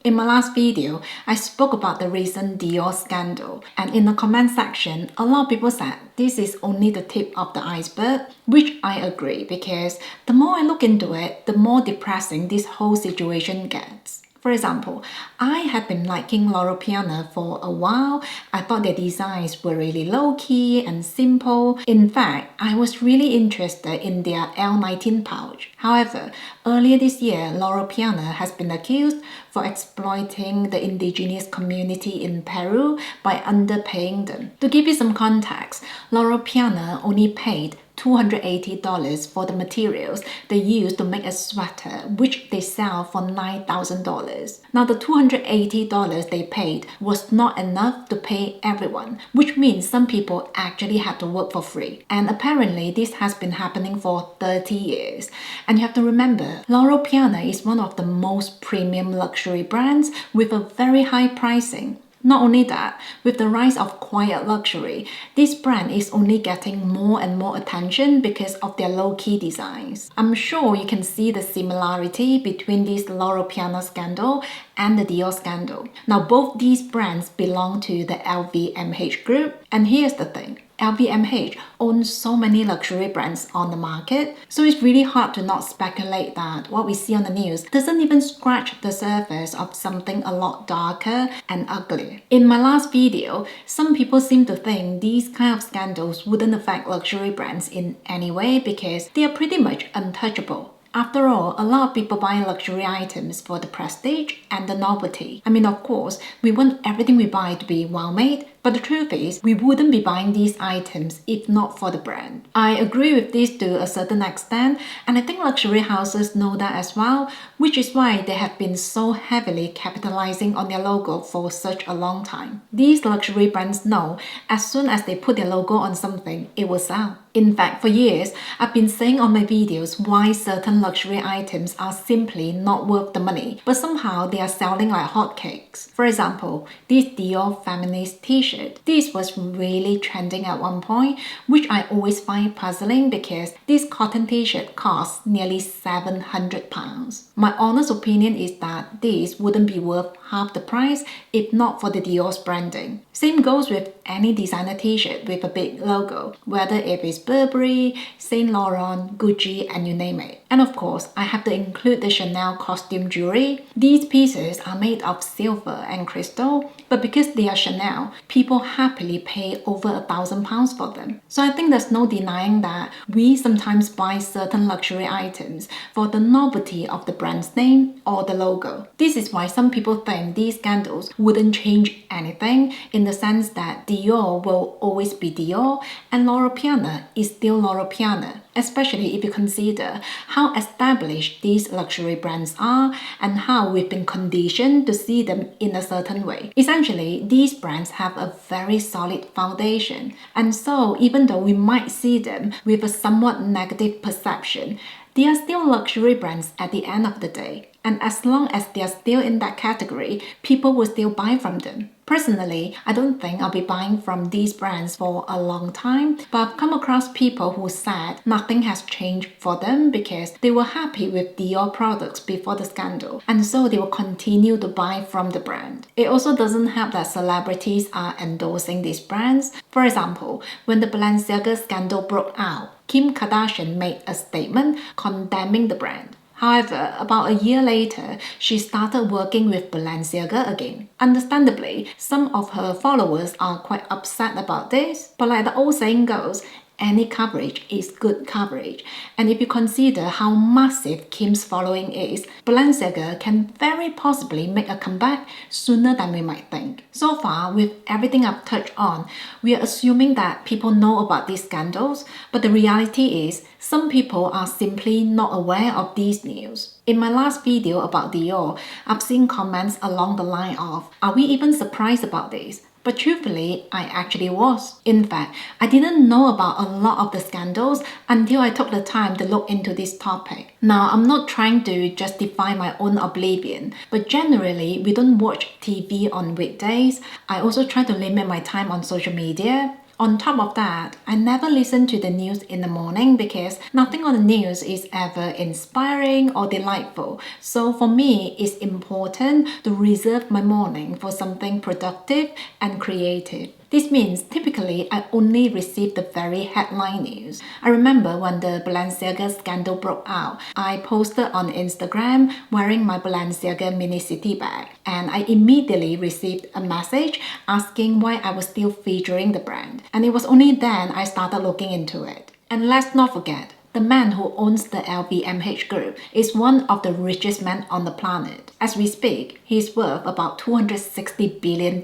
In my last video, I spoke about the recent Dior scandal, and in the comment section, a lot of people said this is only the tip of the iceberg, which I agree because the more I look into it, the more depressing this whole situation gets. For example, I had been liking Loro Piana for a while. I thought their designs were really low-key and simple. In fact, I was really interested in their L19 pouch. However, earlier this year, Loro Piana has been accused for exploiting the indigenous community in Peru by underpaying them. To give you some context, Loro Piana only paid $280 for the materials they use to make a sweater, which they sell for $9,000. Now, the $280 they paid was not enough to pay everyone, which means some people actually had to work for free. And apparently, this has been happening for 30 years. And you have to remember, Loro Piana is one of the most premium luxury brands with a very high pricing. Not only that, with the rise of quiet luxury, this brand is only getting more and more attention because of their low-key designs. I'm sure you can see the similarity between this Loro Piana scandal and the Dior scandal. Now, both these brands belong to the LVMH group, and here's the thing. LVMH owns so many luxury brands on the market, so it's really hard to not speculate that what we see on the news doesn't even scratch the surface of something a lot darker and uglier. In my last video, some people seem to think these kind of scandals wouldn't affect luxury brands in any way because they are pretty much untouchable. After all, a lot of people buy luxury items for the prestige and the novelty. I mean, of course, we want everything we buy to be well-made, but the truth is, we wouldn't be buying these items if not for the brand. I agree with this to a certain extent, and I think luxury houses know that as well, which is why they have been so heavily capitalizing on their logo for such a long time. These luxury brands know as soon as they put their logo on something, it will sell. In fact, for years, I've been saying on my videos why certain luxury items are simply not worth the money, but somehow they are selling like hotcakes. For example, this Dior feminist t-shirt. This was really trending at one point, which I always find puzzling because this cotton t-shirt costs nearly £700. My honest opinion is that this wouldn't be worth half the price if not for the Dior's branding. Same goes with any designer t-shirt with a big logo, whether if it's Burberry, Saint Laurent, Gucci, and you name it. And of course, I have to include the Chanel costume jewelry. These pieces are made of silver and crystal, but because they are Chanel, people happily pay over £1,000 for them. So I think there's no denying that we sometimes buy certain luxury items for the novelty of the brand's name or the logo. This is why some people think these scandals wouldn't change anything in the sense that Dior will always be Dior and Loro Piana is still Loro Piana, especially if you consider how established these luxury brands are and how we've been conditioned to see them in a certain way. Essentially, these brands have a very solid foundation, and so even though we might see them with a somewhat negative perception, they are still luxury brands at the end of the day. And as long as they are still in that category, people will still buy from them. Personally, I don't think I'll be buying from these brands for a long time, but I've come across people who said nothing has changed for them because they were happy with Dior products before the scandal, and so they will continue to buy from the brand. It also doesn't help that celebrities are endorsing these brands. For example, when the Balenciaga scandal broke out, Kim Kardashian made a statement condemning the brand. However, about a year later, she started working with Balenciaga again. Understandably, some of her followers are quite upset about this, but like the old saying goes, any coverage is good coverage. And if you consider how massive Kim's following is, Balenciaga can very possibly make a comeback sooner than we might think. So far, with everything I've touched on, we are assuming that people know about these scandals, but the reality is some people are simply not aware of these news. In my last video about Dior, I've seen comments along the line of, are we even surprised about this? But truthfully, I actually was. In fact, I didn't know about a lot of the scandals until I took the time to look into this topic. Now, I'm not trying to justify my own oblivion, but generally, we don't watch TV on weekdays. I also try to limit my time on social media. On top of that, I never listen to the news in the morning because nothing on the news is ever inspiring or delightful. So for me, it's important to reserve my morning for something productive and creative. This means typically I only receive the very headline news. I remember when the Balenciaga scandal broke out, I posted on Instagram wearing my Balenciaga mini city bag, and I immediately received a message asking why I was still featuring the brand. And it was only then I started looking into it. And let's not forget, the man who owns the LVMH group is one of the richest men on the planet. As we speak, he's worth about $260 billion.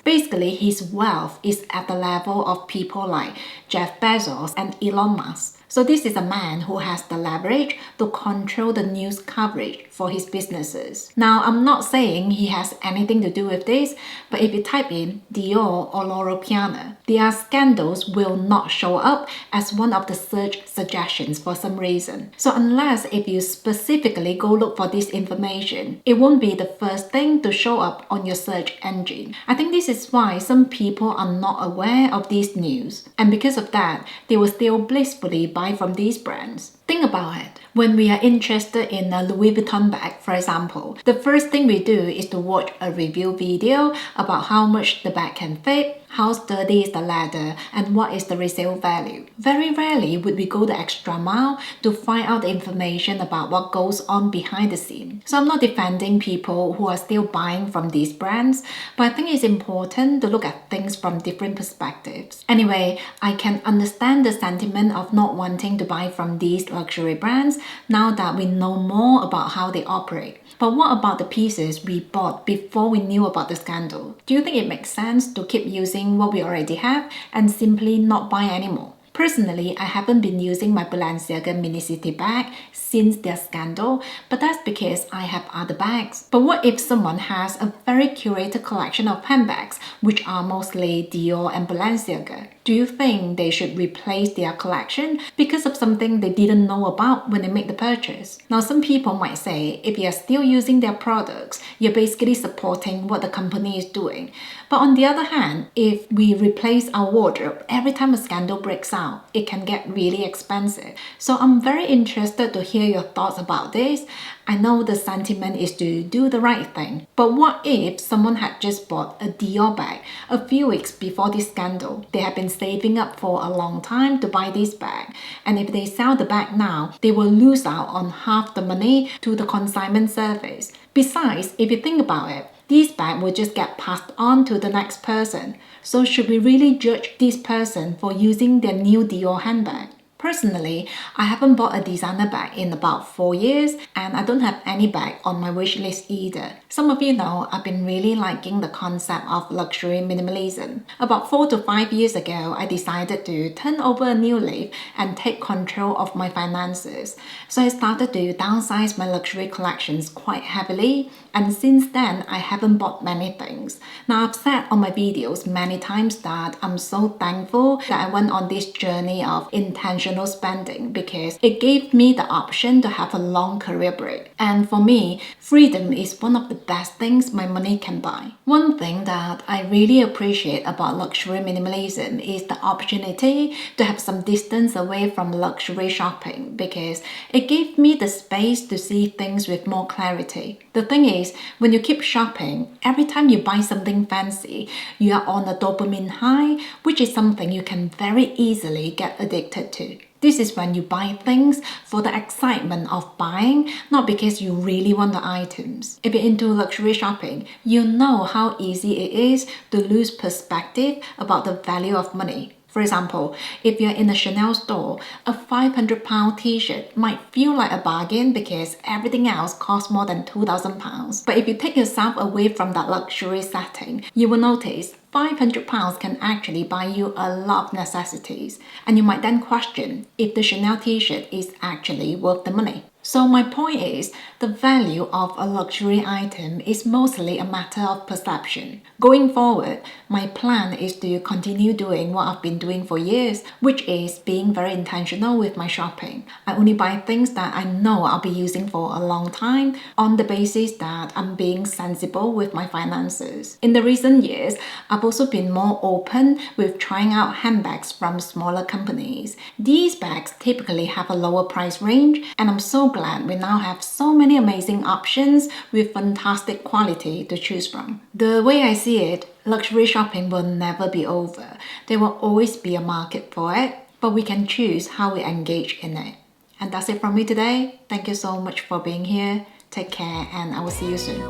Basically, his wealth is at the level of people like Jeff Bezos and Elon Musk. So this is a man who has the leverage to control the news coverage for his businesses. Now, I'm not saying he has anything to do with this, but if you type in Dior or Loro Piana, their scandals will not show up as one of the search suggestions for some reason. So unless if you specifically go look for this information, it won't be the first thing to show up on your search engine. I think this is why some people are not aware of this news. And because of that, they will still blissfully buy from these brands. Think about it. When we are interested in a Louis Vuitton bag, for example, the first thing we do is to watch a review video about how much the bag can fit, how sturdy is the leather, and what is the resale value. Very rarely would we go the extra mile to find out the information about what goes on behind the scene. So I'm not defending people who are still buying from these brands, but I think it's important to look at things from different perspectives. Anyway, I can understand the sentiment of not wanting to buy from these luxury brands now that we know more about how they operate. But what about the pieces we bought before we knew about the scandal? Do you think it makes sense to keep using what we already have and simply not buy anymore? Personally, I haven't been using my Balenciaga mini city bag since their scandal, but that's because I have other bags. But what if someone has a very curated collection of handbags, which are mostly Dior and Balenciaga? Do you think they should replace their collection because of something they didn't know about when they made the purchase? Now, some people might say if you're still using their products, you're basically supporting what the company is doing. But on the other hand, if we replace our wardrobe every time a scandal breaks out, it can get really expensive. So I'm very interested to hear your thoughts about this. I know the sentiment is to do the right thing, but what if someone had just bought a Dior bag a few weeks before this scandal? They have been saving up for a long time to buy this bag, and if they sell the bag now, they will lose out on half the money to the consignment service. Besides, if you think about it, this bag will just get passed on to the next person. So should we really judge this person for using their new Dior handbag? Personally, I haven't bought a designer bag in about 4 years, and I don't have any bag on my wish list either. Some of you know I've been really liking the concept of luxury minimalism. About 4 to 5 years ago, I decided to turn over a new leaf and take control of my finances. So I started to downsize my luxury collections quite heavily, and since then, I haven't bought many things. Now, I've said on my videos many times that I'm so thankful that I went on this journey of intentional spending because it gave me the option to have a long career break. And for me, freedom is one of the best things my money can buy. One thing that I really appreciate about luxury minimalism is the opportunity to have some distance away from luxury shopping because it gave me the space to see things with more clarity. The thing is, when you keep shopping, every time you buy something fancy, you are on a dopamine high, which is something you can very easily get addicted to. This is when you buy things for the excitement of buying, not because you really want the items. If you're into luxury shopping, you know how easy it is to lose perspective about the value of money. For example, if you're in a Chanel store, a £500 t-shirt might feel like a bargain because everything else costs more than £2,000. But if you take yourself away from that luxury setting, you will notice £500 can actually buy you a lot of necessities. And you might then question if the Chanel t-shirt is actually worth the money. So my point is, the value of a luxury item is mostly a matter of perception. Going forward, my plan is to continue doing what I've been doing for years, which is being very intentional with my shopping. I only buy things that I know I'll be using for a long time on the basis that I'm being sensible with my finances. In the recent years, I've also been more open with trying out handbags from smaller companies. These bags typically have a lower price range, and I'm so glad we now have so many amazing options with fantastic quality to choose from. The way I see it, luxury shopping will never be over. There will always be a market for it, but we can choose how we engage in it. And that's it from me today. Thank you so much for being here. Take care, and I will see you soon.